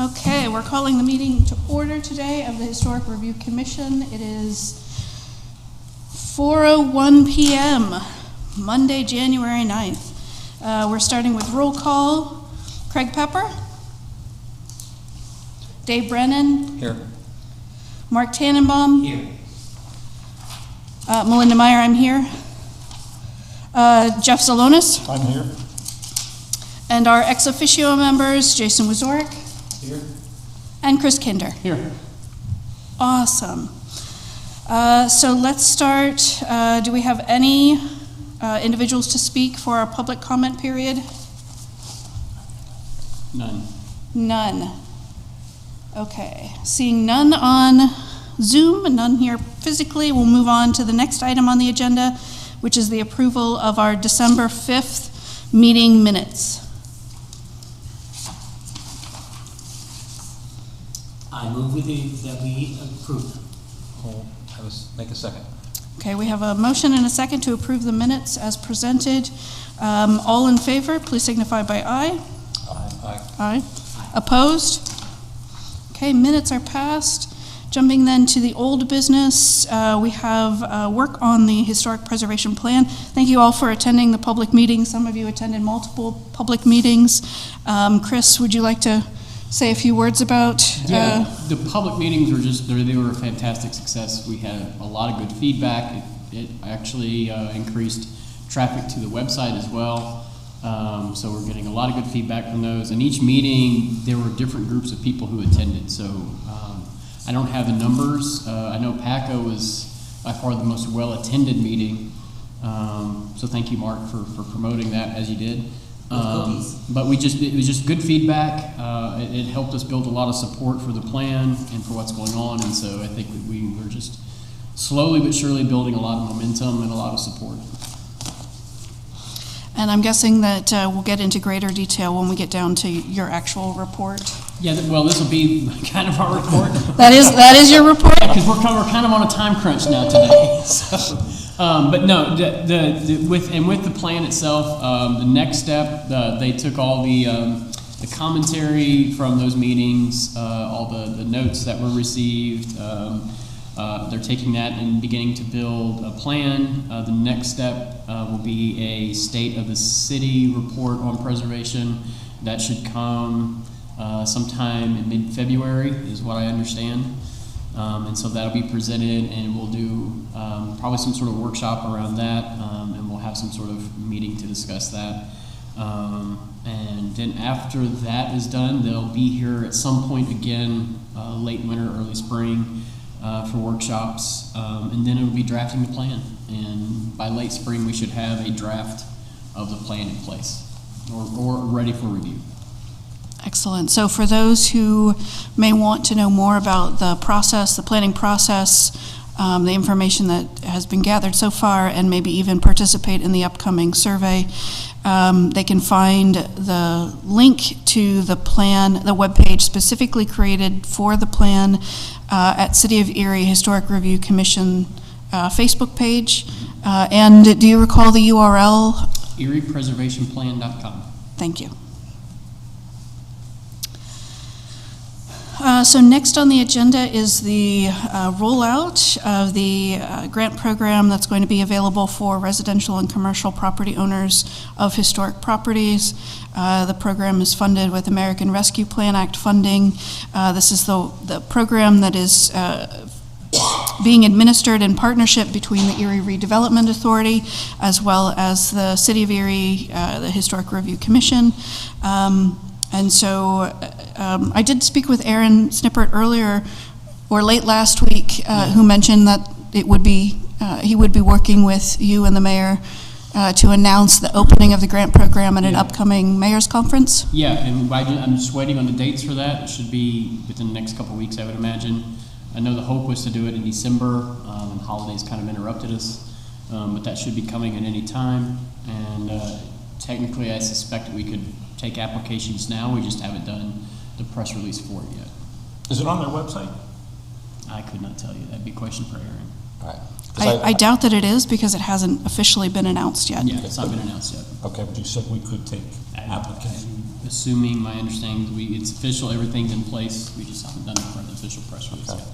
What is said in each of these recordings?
Okay, we're calling the meeting to order today of the Historic Review Commission. It is 4:01 p.m., Monday, January 9th. We're starting with roll call. Craig Pepper? Dave Brennan? Here. Mark Tannenbaum? Here. Melinda Meyer, I'm here. Jeff Zalonis? I'm here. And our ex officio members, Jason Wazorek? Here. And Chris Kinder. Here. Awesome. So let's start. Do we have any individuals to speak for our public comment period? None. None. Okay. Seeing none on Zoom and none here physically, we'll move on to the next item on the agenda, which is the approval of our December 5th meeting minutes. I move that we approve. Make a second. Okay, we have a motion and a second to approve the minutes as presented. All in favor, please signify by aye. Aye. Aye. Opposed? Okay, minutes are passed. Jumping then to the old business, we have work on the historic preservation plan. Thank you all for attending the public meeting. Some of you attended multiple public meetings. Chris, would you like to say a few words about? The public meetings were they were a fantastic success. We had a lot of good feedback. It actually increased traffic to the website as well. So we're getting a lot of good feedback from those. And each meeting, there were different groups of people who attended. So I don't have the numbers. I know PACA was by far the most well-attended meeting. So thank you, Mark, for promoting that as you did. But it was just good feedback. It helped us build a lot of support for the plan and for what's going on. And so I think we were just slowly but surely building a lot of momentum and a lot of support. And I'm guessing that we'll get into greater detail when we get down to your actual report. Yeah, well, this will be kind of our report. That is your report? Because we're kind of on a time crunch now today. So, but no, with the plan itself, the next step, they took all the commentary from those meetings, all the notes that were received. They're taking that and beginning to build a plan. The next step will be a state of the city report on preservation. That should come sometime in mid-February is what I understand. And so that'll be presented, and we'll do probably some sort of workshop around that, and we'll have some sort of meeting to discuss that. And then after that is done, they'll be here at some point again, late winter, early spring, for workshops, and then it'll be drafting the plan. And by late spring, we should have a draft of the plan in place or ready for review. Excellent. So for those who may want to know more about the process, the planning process, the information that has been gathered so far, and maybe even participate in the upcoming survey, they can find the link to the plan, the webpage specifically created for the plan at City of Erie Historic Review Commission Facebook page. And do you recall the URL? EriePreservationPlan.com. Thank you. So next on the agenda is the rollout of the grant program that's going to be available for residential and commercial property owners of historic properties. The program is funded with American Rescue Plan Act funding. This is the program that is being administered in partnership between the Erie Redevelopment Authority as well as the City of Erie, the Historic Review Commission. And so I did speak with Aaron Snippert earlier, or late last week, who mentioned that it would be he would be working with you and the mayor to announce the opening of the grant program at an upcoming mayor's conference. Yeah, and I'm just waiting on the dates for that. It should be within the next couple of weeks, I would imagine. I know the hope was to do it in December, and holidays kind of interrupted us, but that should be coming at any time. And technically, I suspect we could take applications now. We just haven't done the press release for it yet. Is it on their website? I could not tell you. That'd be a question for Aaron. All right. I doubt that it is because it hasn't officially been announced yet. Yeah, it's not been announced yet. Okay, but you said we could take applications. assuming, my understanding, it's official, everything's in place, we just haven't done it for an official press release Okay. yet.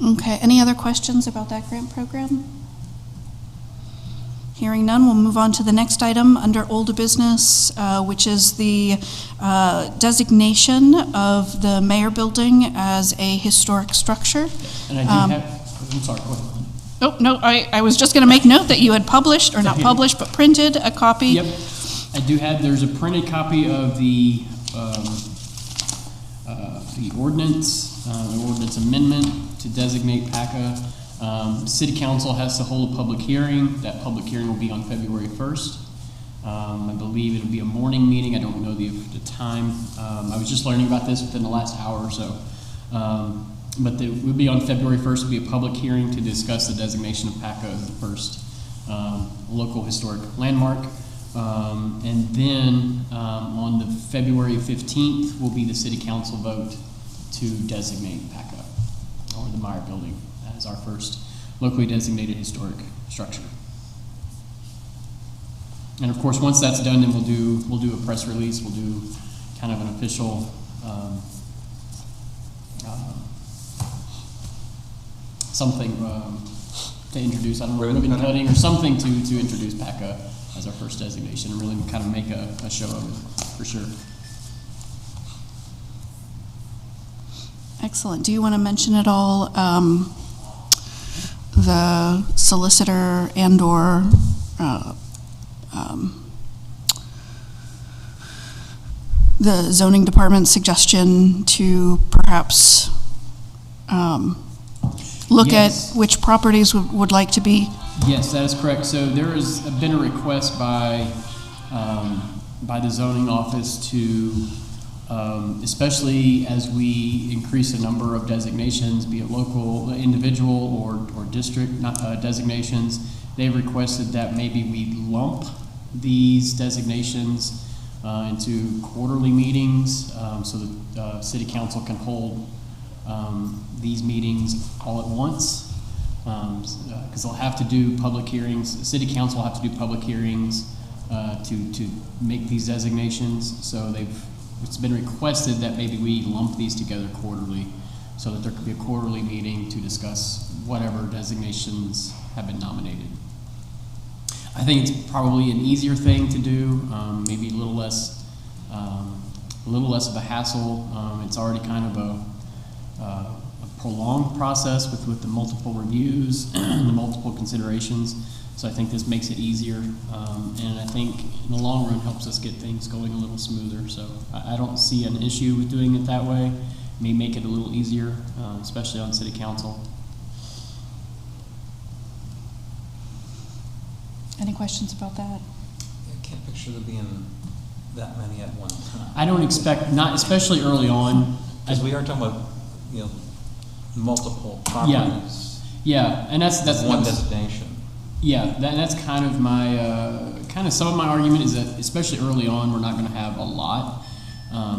Okay, any other questions about that grant program? Hearing none, we'll move on to the next item under old business, which is the designation of the Mayor Building as a historic structure. And I do have, I'm sorry, go ahead. Oh, no, I was just going to make note that you had published, or not published, but printed a copy. Yep, I do have, there's a printed copy of the ordinance amendment to designate PACA. City Council has to hold a public hearing. That public hearing will be on February 1st. I believe it'll be a morning meeting. I don't know the time. I was just learning about this within the last hour or so. But it will be on February 1st. It'll be a public hearing to discuss the designation of PACA as the first local historic landmark. And then on the February 15th will be the City Council vote to designate PACA, or the Meyer Building, as our first locally designated historic structure. And of course, once that's done, then we'll do a press release. We'll do kind of an official something to introduce. I don't know, ribbon cutting or something to introduce PACA as our first designation and really kind of make a show of it for sure. Excellent. Do you want to mention at all the solicitor and/or the zoning department's suggestion to perhaps look Yes. at which properties would like to be? Yes, that is correct. So there has been a request by the zoning office to, especially as we increase the number of designations, be it local, individual, or district designations, they've requested that maybe we lump these designations into quarterly meetings, so that City Council can hold these meetings all at once. Because they'll have to do public hearings. City Council will have to do public hearings to make these designations. So it's been requested that maybe we lump these together quarterly, so that there could be a quarterly meeting to discuss whatever designations have been nominated. I think it's probably an easier thing to do, maybe a little less of a hassle. It's already kind of a prolonged process with the multiple reviews and the multiple considerations. So I think this makes it easier, and I think in the long run helps us get things going a little smoother. So I don't see an issue with doing it that way. It may make it a little easier, especially on City Council. Any questions about that? I can't picture there being that many at one time. I don't expect, not especially early on. Because we are talking about, multiple properties. Yeah, and that's One designation. Yeah, that's kind of my some of my argument is that especially early on we're not going to have a lot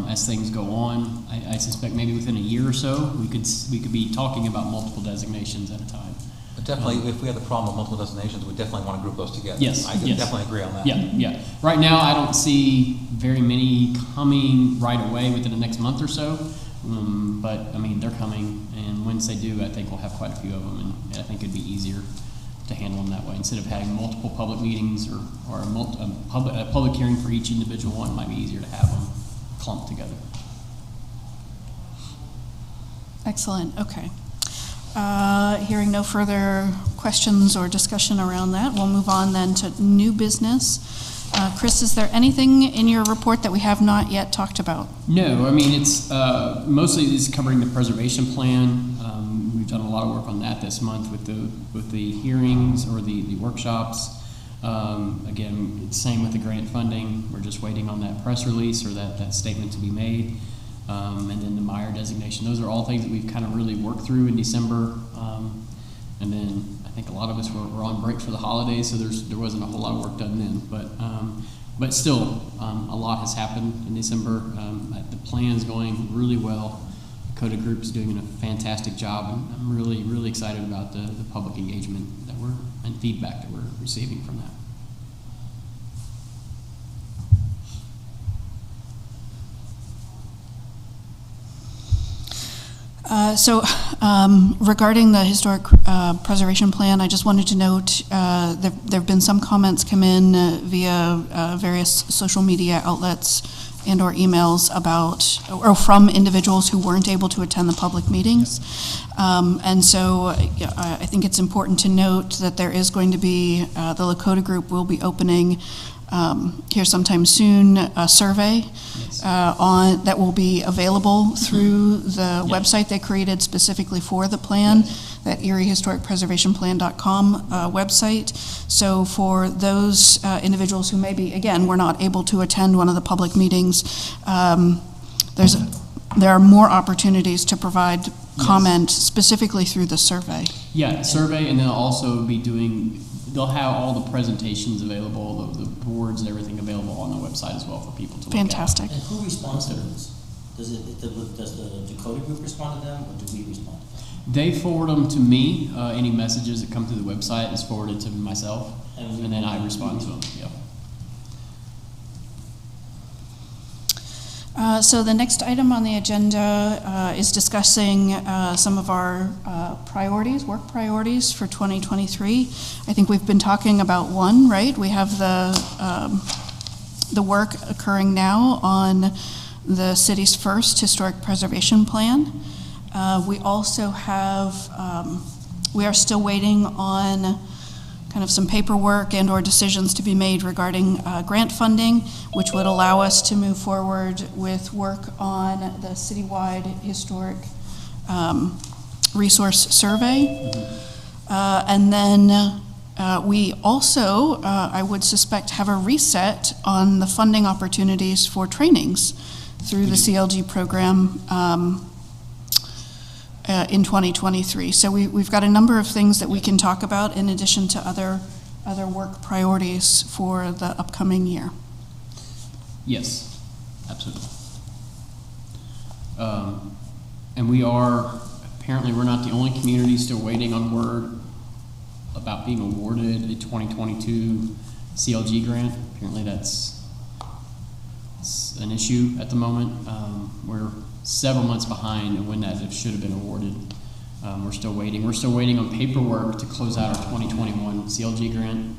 as things go on. I suspect maybe within a year or so we could be talking about multiple designations at a time. But definitely, if we have the problem with multiple designations, we definitely want to group those together. Yes, I can yes. definitely agree on that. Yeah. Right now I don't see very many coming right away within the next month or so. But I mean, they're coming, and once they do, I think we'll have quite a few of them, and I think it'd be easier to handle them that way instead of having multiple public meetings or a public hearing for each individual one. It might be easier to have them clumped together. Excellent. Okay. Hearing no further questions or discussion around that, we'll move on then to new business. Chris, is there anything in your report that we have not yet talked about? No, I mean, it's mostly it's covering the preservation plan. We've done a lot of work on that this month with the hearings or the workshops. Again, it's same with the grant funding. We're just waiting on that press release or that statement to be made. And then the Meyer designation. Those are all things that we've kind of really worked through in December. And then I think a lot of us were on break for the holidays, so there wasn't a whole lot of work done then. But still, a lot has happened in December. The plan is going really well. The CODA group is doing a fantastic job, and I'm really, really excited about the public engagement and feedback that we're receiving from that. Regarding the historic preservation plan, I just wanted to note there have been some comments come in via various social media outlets and or emails about, or from individuals who weren't able to attend the public meetings. And so I think it's important to note that there is going to be, the Lakota group will be opening here sometime soon, a survey on that will be available through the website they created specifically for the plan, that eriehistoricpreservationplan.com website. So for those individuals who maybe, again, were not able to attend one of the public meetings, there are more opportunities to provide comment specifically through the survey. Yeah, survey, and they'll also be doing, they'll have all the presentations available, the boards and everything available on the website as well for people to look at. Fantastic. And who responds to this? Does the Dakota group respond to them, or do we respond to them? They forward them to me. Any messages that come through the website is forwarded to myself, and then I respond to them. Yeah. So the next item on the agenda is discussing some of our work priorities for 2023. I think we've been talking about one, right? We have the work occurring now on the city's first historic preservation plan. We also have, we are still waiting on kind of some paperwork and or decisions to be made regarding grant funding, which would allow us to move forward with work on the citywide historic resource survey. And then we also, I would suspect, have a reset on the funding opportunities for trainings through the CLG program in 2023. So we've got a number of things that we can talk about in addition to other work priorities for the upcoming year. Yes, absolutely. And we are, apparently we're not the only community still waiting on word about being awarded a 2022 CLG grant. Apparently it's an issue at the moment. We're several months behind when that should have been awarded. We're still waiting. We're still waiting on paperwork to close out our 2021 CLG grant.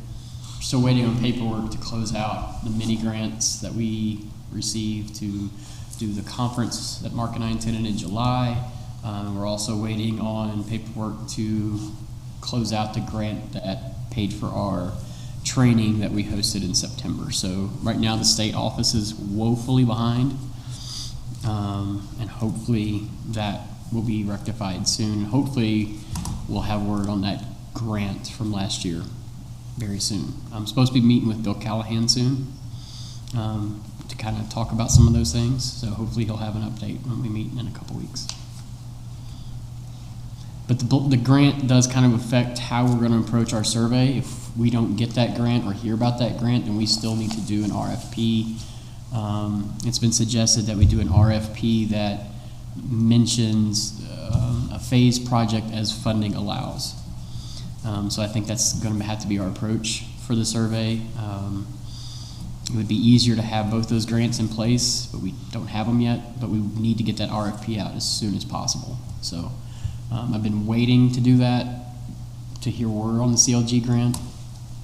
We're still waiting on paperwork to close out the mini grants that we received to do the conference that Mark and I attended in July. We're also waiting on paperwork to close out the grant that paid for our training that we hosted in September. So right now the state office is woefully behind. And hopefully that will be rectified soon. Hopefully we'll have word on that grant from last year very soon. I'm supposed to be meeting with Bill Callahan soon to kind of talk about some of those things. So hopefully he'll have an update when we meet in a couple weeks. But the grant does kind of affect how we're going to approach our survey. If we don't get that grant or hear about that grant, then we still need to do an RFP. It's been suggested that we do an RFP that mentions a phased project as funding allows. So I think that's going to have to be our approach for the survey. It would be easier to have both those grants in place, but we don't have them yet, but we need to get that RFP out as soon as possible. So I've been waiting to do that, to hear word on the CLG grant,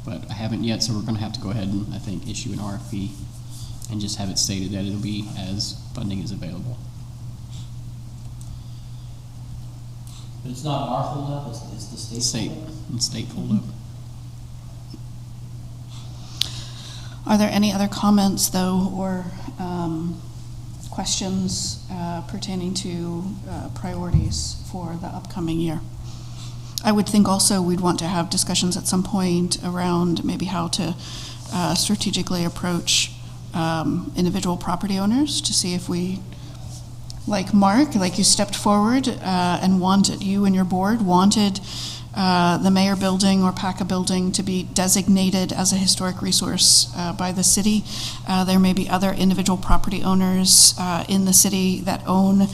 but I haven't yet, so we're going to have to go ahead and, I think, issue an RFP and just have it stated that it'll be as funding is available. But it's not our holdup, it's the state holdup? State holdup. Are there any other comments, though, or questions pertaining to priorities for the upcoming year? I would think also we'd want to have discussions at some point around maybe how to strategically approach individual property owners to see if we, like Mark, like you stepped forward and wanted, you and your board wanted the Mayor Building or PACA Building to be designated as a historic resource by the city. There may be other individual property owners in the city that own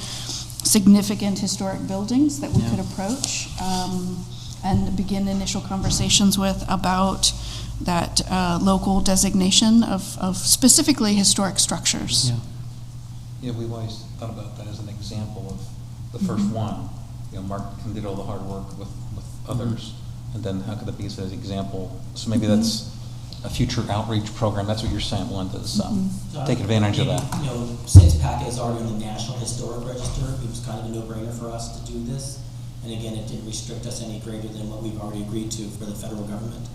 significant historic buildings that we could approach and begin initial conversations with about that local designation of specifically historic structures. Yeah, we've always thought about that as an example of the first one, you know, Mark can did all the hard work with others, and then how could it be as an example? So maybe that's a future outreach program. That's what you're saying, Linda, is take advantage of that. You know, since Packet is already on the National Historic Register, it was kind of a no-brainer for us to do this. And again, it didn't restrict us any greater than what we've already agreed to for the federal government.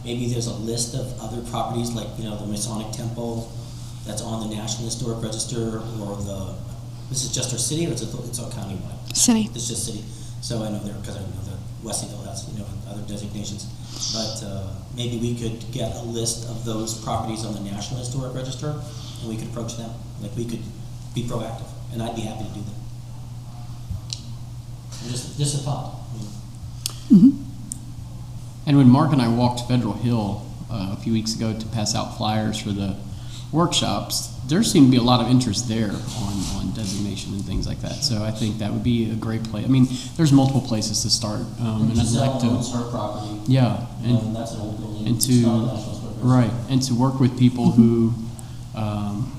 Maybe there's a list of other properties, like, you know, the Masonic Temple that's on the National Historic Register, or this is just our city, or it's all countywide? City. It's just city. So I know because I know that Westville has, you know, other designations. But maybe we could get a list of those properties on the National Historic Register, and we could approach them. Like, we could be proactive, and I'd be happy to do that. Just a thought. And when Mark and I walked Federal Hill a few weeks ago to pass out flyers for the workshops, there seemed to be a lot of interest there on designation and things like that. So I think that would be a great place. I mean, there's multiple places to start. And I'd like to, owns her property. yeah, And that's an old building. and It's not a to National Historic Register. right, and to work with people who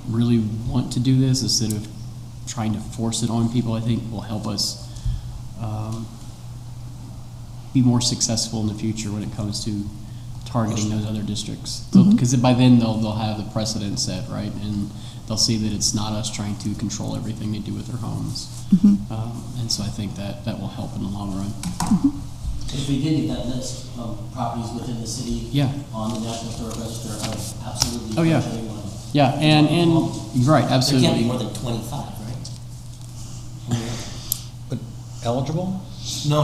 really want to do this instead of trying to force it on people, I think will help us be more successful in the future when it comes to targeting those other districts. Because by then they'll have the precedent set, right? And they'll see that it's not us trying to control everything they do with their homes. And so I think that will help in the long run. If we did get that list of properties within the city on the National Historic Register, I would absolutely encourage everyone. Yeah, and right, There absolutely. can't be more than 25, right? But eligible? No,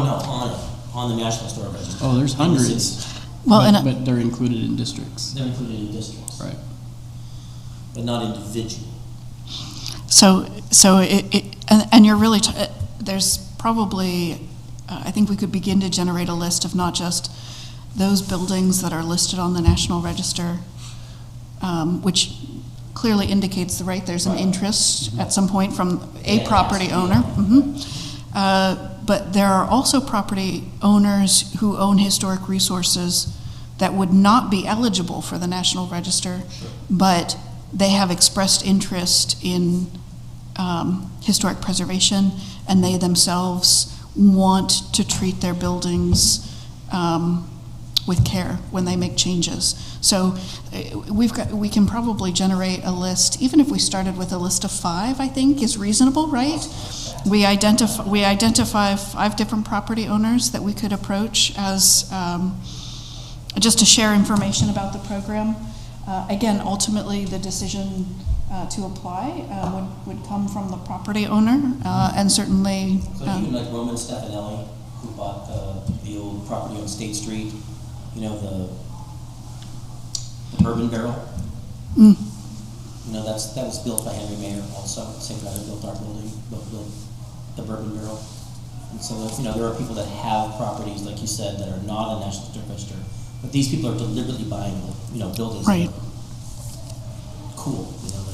on the National Historic Register. Oh, there's In the hundreds. city. Well, but they're included in districts. They're included in districts. Right. But not individual. So and you're really, there's probably, I think we could begin to generate a list of not just those buildings that are listed on the National Register, which clearly indicates there's an interest at some point from a property owner. But there are also property owners who own historic resources that would not be eligible for the National Register, but they have expressed interest in historic preservation, and they themselves want to treat their buildings with care when they make changes. So we can probably generate a list, even if we started with a list of 5, I think is reasonable, right? We identify 5 different property owners that we could approach as just to share information about the program. Again, ultimately, the decision to apply would come from the property owner, and certainly. So even like Roman Stefanelli, who bought the old property on State Street, you know, the Bourbon Barrel. You know, that was built by Henry Mayer also. Same guy that built our building, built the Bourbon Barrel. And so, you know, there are people that have properties, like you said, that are not on the National Historic Register. But these people are deliberately buying, you know, buildings that are cool, you know.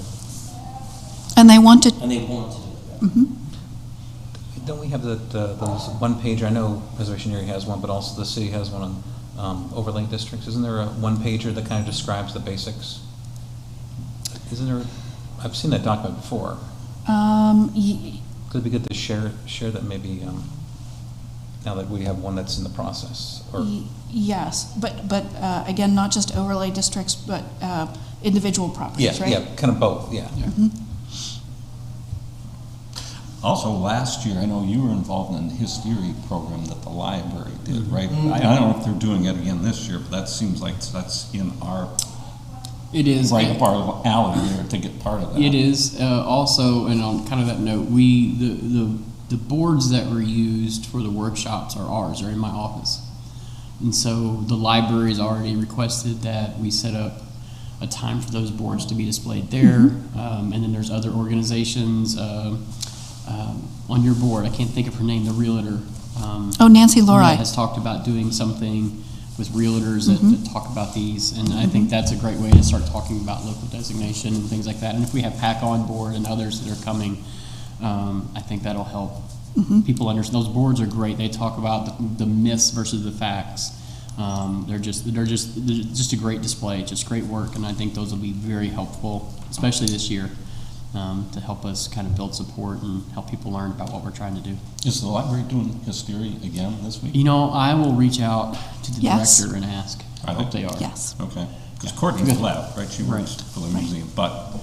And they want to. And they want to do it. Don't we have those one page? I know Preservation Area has one, but also the city has one on overlay districts. Isn't there a one pager that kind of describes the basics? Isn't there? I've seen that document before. Could it be good to share that maybe now that we have one that's in the process? Or Yes, but again, not just overlay districts, but individual properties, right? Yeah, kind of both. Yeah. Also, last year, I know you were involved in the history program that the library did, right? I don't know if they're doing it again this year, but that seems like that's in our It is right up our alley there to get part of that. It is also, and on kind of that note, the boards that were used for the workshops are ours. They're in my office, and so the library's already requested that we set up a time for those boards to be displayed there. And then there's other organizations on your board. I can't think of her name. The realtor. Nancy Lori has talked about doing something with realtors that talk about these, and I think that's a great way to start talking about local designation and things like that. And if we have PAC on board and others that are coming, I think that'll help people understand. Those boards are great. They talk about the myths versus the facts. They're just a great display, just great work, and I think those will be very helpful, especially this year. to help us kind of build support and help people learn about what we're trying to do. Is the library doing Hysteria again this week? You know, I will reach out to the Yes. director and ask. I hope they are. Yes. Okay, because Courtney's left, right? She works Right. for the museum, but,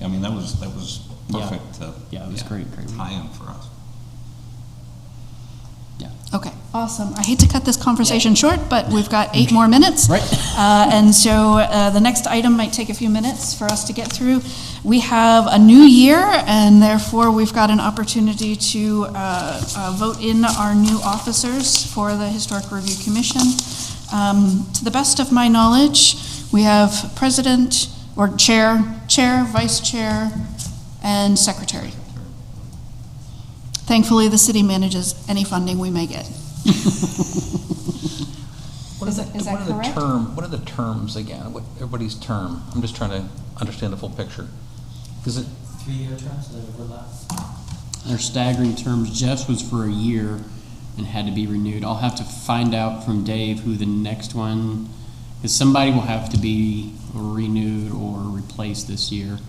I mean, that was perfect. Yeah, it was great. Tie-in for us. Okay, awesome. I hate to cut this conversation short, but we've got 8 more minutes. Right. And so the next item might take a few minutes for us to get through. We have a new year, and therefore we've got an opportunity to vote in our new officers for the Historic Review Commission. To the best of my knowledge, we have president, or chair, vice chair, and secretary. Thankfully, the city manages any funding we may get. Is that correct? What are the terms again? Everybody's term? I'm just trying to understand the full picture. Is it 3-year terms that overlap? They're staggering terms. Jeff's was for a year and had to be renewed. I'll have to find out from Dave who the next one, because somebody will have to be renewed or replaced this year.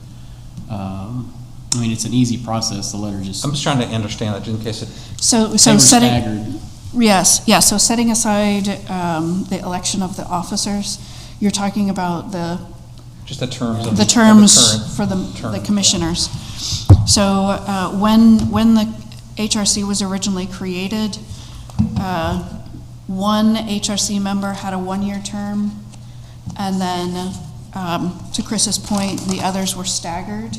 I mean, it's an easy process. The letter just. I'm just trying to understand it in case it. So they were setting, staggered. yes, so setting aside the election of the officers, you're talking about Just the terms of the of terms current for the term. commissioners. So when the HRC was originally created, one HRC member had a 1-year term, and then to Chris's point, the others were staggered.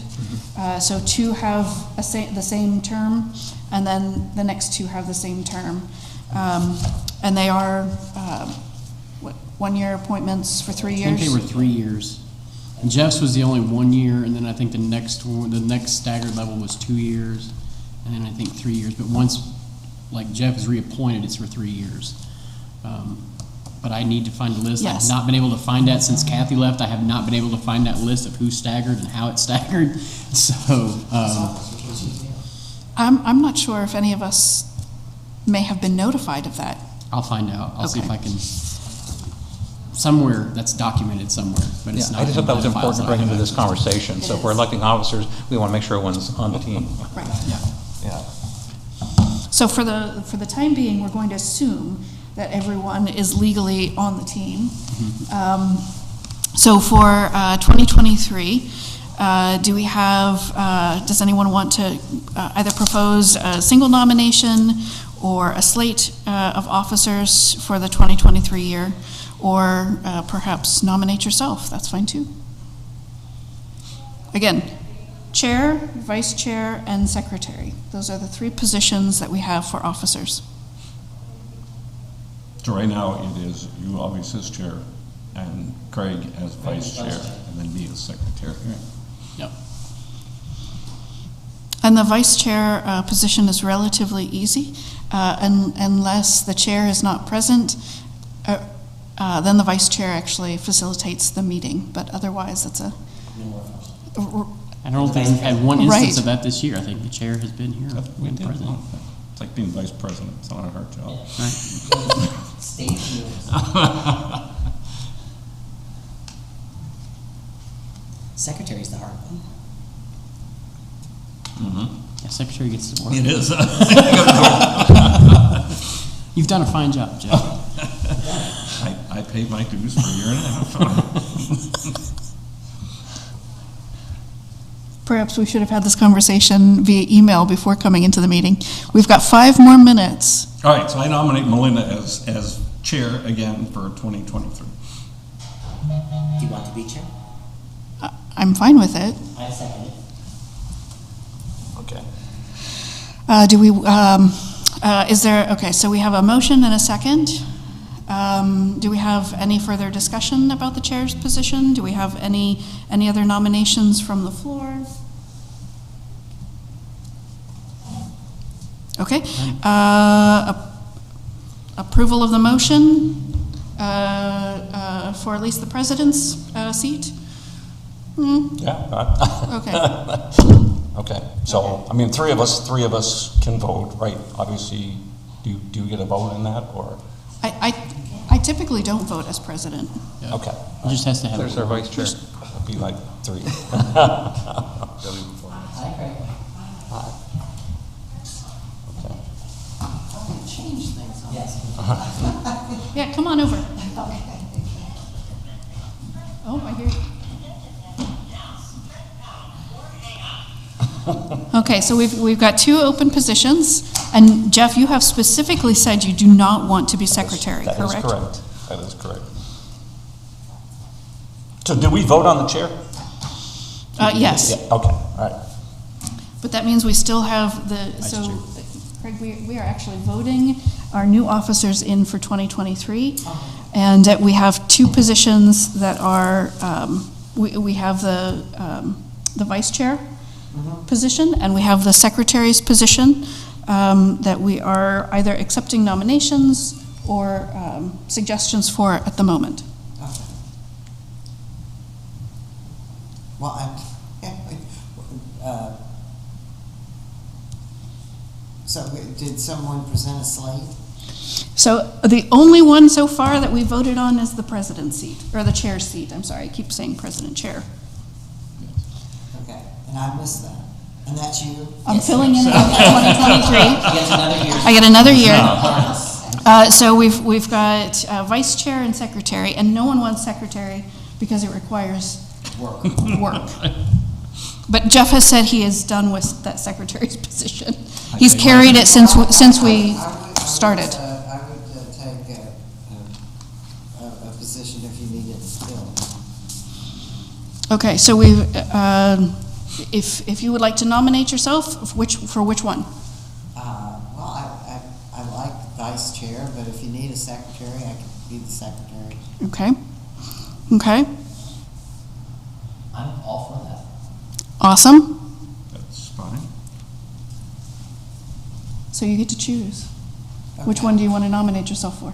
So 2 have the same term, and then the next 2 have the same term. And they are 1-year appointments for 3 I years? think they were 3 years. And Jeff's was the only 1 year, and then I think the next staggered level was 2 years, and then I think 3 years. But once, like Jeff is reappointed, it's for 3 years. But I need to find a list. Yes. I've not been able to find that since Kathy left. I have not been able to find that list of who staggered and how it staggered. So, I'm not sure if any of us may have been notified of that. I'll find out. I'll see if Okay. I can, somewhere that's documented somewhere, but it's Yeah, not. I just thought that was in the files important to that I bring into have. this conversation. So if we're electing officers, we want to make sure everyone's on the team. Right. Yeah. So for the time being, we're going to assume that everyone is legally on the team. So for 2023, do we have, does anyone want to either propose a single nomination or a slate of officers for the 2023 year, or perhaps nominate yourself? That's fine too. Again, chair, vice chair, and secretary. Those are the 3 positions that we have for officers. So right now, it is you obviously as chair, and Craig as vice chair, and then me as secretary. Yep. And the vice chair position is relatively easy, unless the chair is not present. Then the vice chair actually facilitates the meeting, but otherwise it's a. I don't think we've had one instance Right. of that this year. I think the chair has been here. We and did present. one. It's like being vice president. It's not a hard job. Right. Stage meetings. Secretary's the hard one. Yeah, secretary gets some work. It is. You've done a fine job, Jeff. I paid my dues for a year and a half. Perhaps we should have had this conversation via email before coming into the meeting. We've got 5 more minutes. All right, so I nominate Melinda as chair again for 2023. Do you want to be chair? I'm fine with it. I second it. Okay. Do we, is there, okay, so we have a motion and a second. Do we have any further discussion about the chair's position? Do we have any other nominations from the floor? Okay. Approval of the motion for at least the president's seat? Yeah. Okay. Okay, so, I mean, three of us can vote, right? Obviously, do you get a vote in that, or? I typically don't vote as president. Yeah. Okay, It just has to have. There's our vice chair. it'd be like 3. Hi, Craig. Aye. Okay. Change things. Yes. Yeah, come on over. Oh, I hear you. Okay, so we've got 2 open positions, and Jeff, you have specifically said you do not want to be secretary, That correct? is correct. That is correct. So did we vote on the chair? Yes, Yeah, okay, all right. but that means we still have Craig, we are actually voting our new officers in for 2023. And we have 2 positions that are, we have the vice chair position, and we have the secretary's position, that we are either accepting nominations or suggestions for at the moment. Okay. Well, so did someone present a slate? So the only one so far that we voted on is the president's seat, or the chair's seat, I'm sorry, I keep saying president chair. Okay, and I missed that. And that's you? I'm filling in again for 2023. He gets another year. I get another year. So we've got vice chair and secretary, and no one wants secretary because it requires work. But Jeff has said he is done with that secretary's position. He's carried it since we started. I would take a position if you needed it filled. Okay, so we've, if you would like to nominate yourself, for which one? Well, I like vice chair, but if you need a secretary, I can be the secretary. Okay. Okay, I'm all for that. awesome. That's fine. So you get to choose. Which Okay. one do you want to nominate yourself for?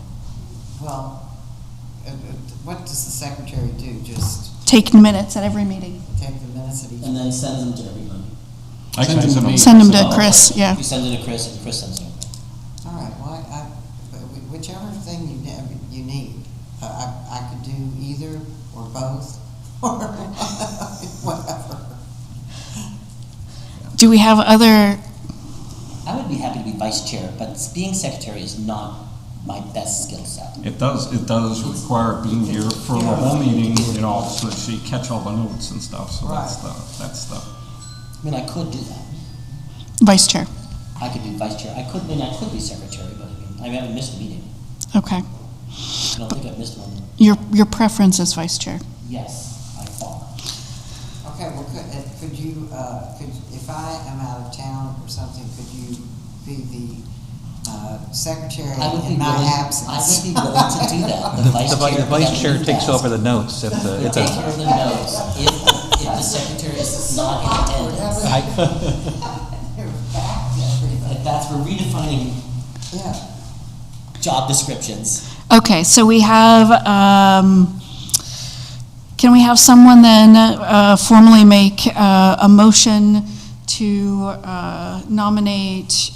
Well, what does the secretary do? Just Take minutes at every meeting. take the minutes at each? And then sends them to everybody. Actually, Send them to me. Send them to Oh, Chris, okay. yeah. You send it to Chris, and Chris sends it. All right, well, whichever thing you need, I could do either or both, or whatever. Do we have other, I would be happy to be vice chair, but being secretary is not my best skill set. It does require being here for the whole meeting, you know, so that you catch all the notes and stuff, so that's the. I mean, I could do that. vice chair? I could do vice chair. I could be secretary, but I haven't missed a meeting. Okay. I don't think I've missed one. Your preference is vice chair? Yes, by far. Okay, well, could you, if I am out of town or something, could you be the secretary I would be in my willing. absence? I would be willing to do that. The vice chair. The vice chair would takes be over the best. notes if Would take over the notes if the secretary is not in attendance. If that's, we're redefining Yeah. job descriptions. Okay, so we have, can we have someone then formally make a motion to nominate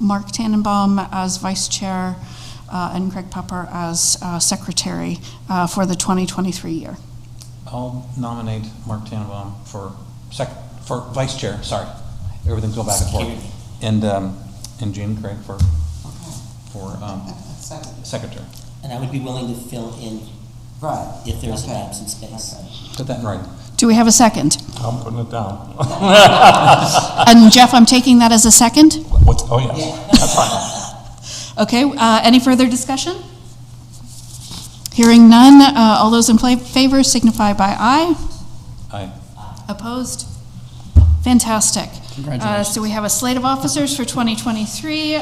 Mark Tannenbaum as vice chair and Craig Pepper as secretary for the 2023 year? I'll nominate Mark Tannenbaum for vice chair, sorry. Everything's going back and forth. And Jean Craig for Second. secretary. And I would be willing to fill in Right. if there's an Okay. absent space. Okay. Put that in writing. Do we have a second? I'm putting it down. And Jeff, I'm taking that as a second? Oh, yes, that's fine. Okay, any further discussion? Hearing none, all those in favor signify by aye. Aye. Opposed? Fantastic. Congratulations. So we have a slate of officers for 2023.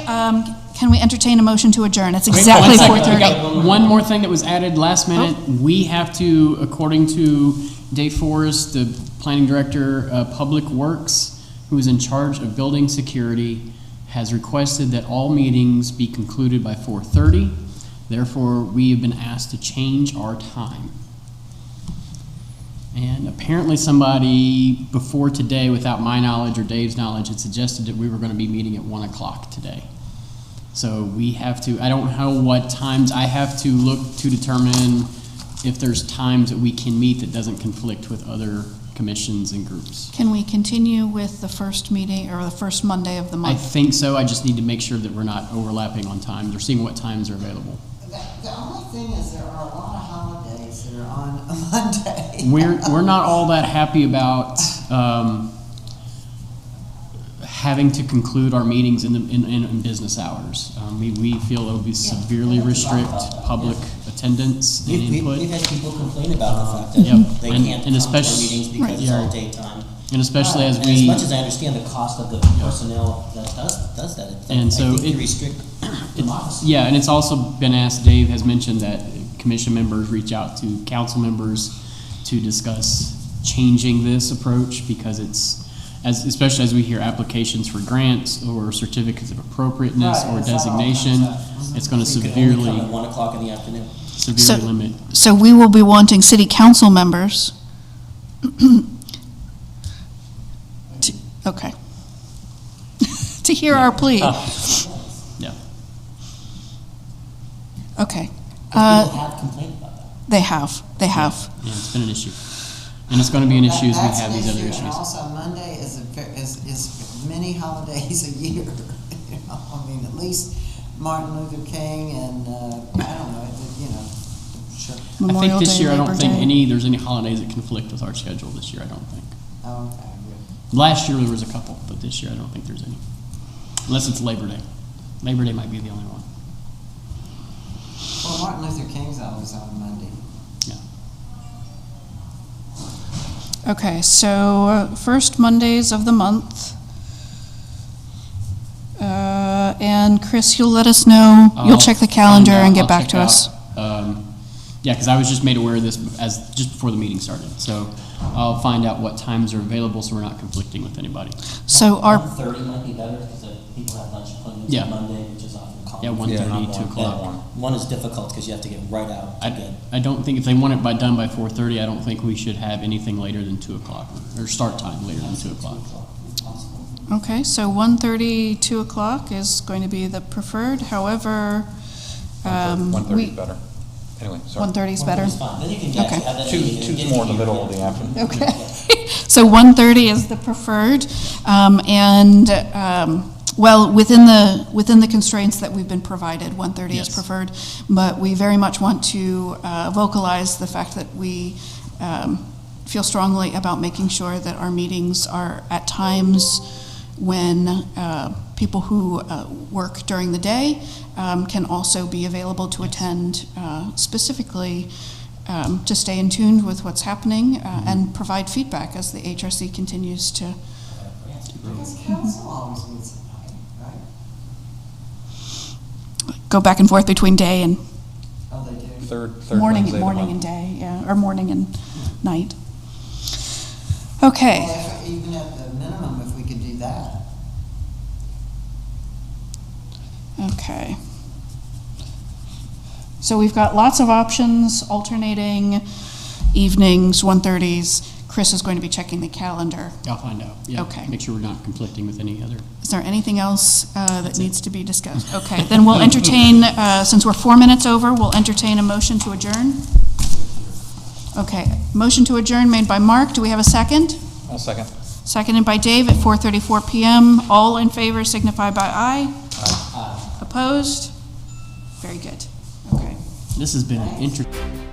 Can we entertain a motion to adjourn? It's Wait, exactly one second. We 4:30. got one more thing that was added last minute. We have to, according to Dave Forrest, the planning director of Public Works, who is in charge of building security, has requested that all meetings be concluded by 4:30. Therefore, we have been asked to change our time. And apparently somebody before today, without my knowledge or Dave's knowledge, had suggested that we were going to be meeting at 1 o'clock today. So we have to, I don't know what times, I have to look to determine if there's times that we can meet that doesn't conflict with other commissions and groups. Can we continue with the first meeting, or the first Monday of the I month? think so. I just need to make sure that we're not overlapping on times or seeing what times are available. The only thing is there are a lot of holidays that are on a Monday. We're not all that happy about having to conclude our meetings in business hours. We feel it would be severely restrict public attendance and We've input. had people complain about the fact that Yep. they And- can't and come to our especially- meetings because it's Yeah. all daytime. And especially as And we. as much as I understand the cost of the personnel that does that, And so I think it- you restrict democracy. Yeah, and it's also been asked, Dave has mentioned that commission members reach out to council members to discuss changing this approach because especially as we hear applications for grants or certificates of appropriateness Right, or that's how it all designation, comes out. it's going to So you can only come severely, at 1 o'clock in the afternoon. severely limit. So we will be wanting city council members. Okay. To hear our plea. Yeah. Okay. Because people have complained about that. They have. Yeah, it's been an issue. And it's going to be an issue as we That's have an these other issue, and issues. also Monday is many holidays a year. You know, I mean, at least Martin Luther King and, I don't know, sure. I Memorial think this Day, year, I don't Labor think Day. there's any holidays that conflict with our schedule this year, I don't think. Oh, okay, good. Last year there was a couple, but this year I don't think there's any. Unless it's Labor Day. Labor Day might be the only one. Well, Martin Luther King's always on Monday. Yeah. Okay, so first Mondays of the month. And Chris, you'll let us know, you'll I'll check the calendar find out. and get I'll back check to us. out, Yeah, because I was just made aware of this just before the meeting started. So I'll find out what times are available so we're not conflicting with anybody. So our, 1:30 might be better because people have lunch appointments Yeah. on Monday, which is often common. Yeah, 1:30, 2 o'clock. One is difficult because you have to get right out to get. I don't think, if they want it done by 4:30, I don't think we should have anything later than 2 o'clock, or start time later than 2 o'clock. okay, so 1:30, 2 o'clock is going to be the preferred, however, 1:30 is better. Anyway, sorry. 1:30 is better? 1:30 is fine. Then you can Okay. actually have that Two, meeting and two's get more in the here. middle of the afternoon. Okay. So 1:30 is the preferred, well, within the constraints that we've been provided, 1:30 is Yes. preferred, but we very much want to vocalize the fact that we feel strongly about making sure that our meetings are at times when people who work during the day can also be available to attend, specifically to stay in tune with what's happening and provide feedback as the HRC continues to. Because council always meets at night, right? Go back and forth between day and Oh, they do? Third morning, Wednesday of the morning month. and day, yeah, or morning and night. Okay. Well, even at the minimum, if we could do that. Okay. So we've got lots of options, alternating evenings, 1:30s. Chris is going to be checking the calendar. I'll find out. Yeah. Okay. Make sure we're not conflicting with any other. Is there anything else that needs to be discussed? Okay, then we'll entertain, since we're 4 minutes over, we'll entertain a motion to adjourn. Okay, motion to adjourn made by Mark. Do we have a second? I'll second. Seconded by Dave at 4:34 PM. All in favor signify by aye. Opposed? Very good. Okay. This has been an interesting.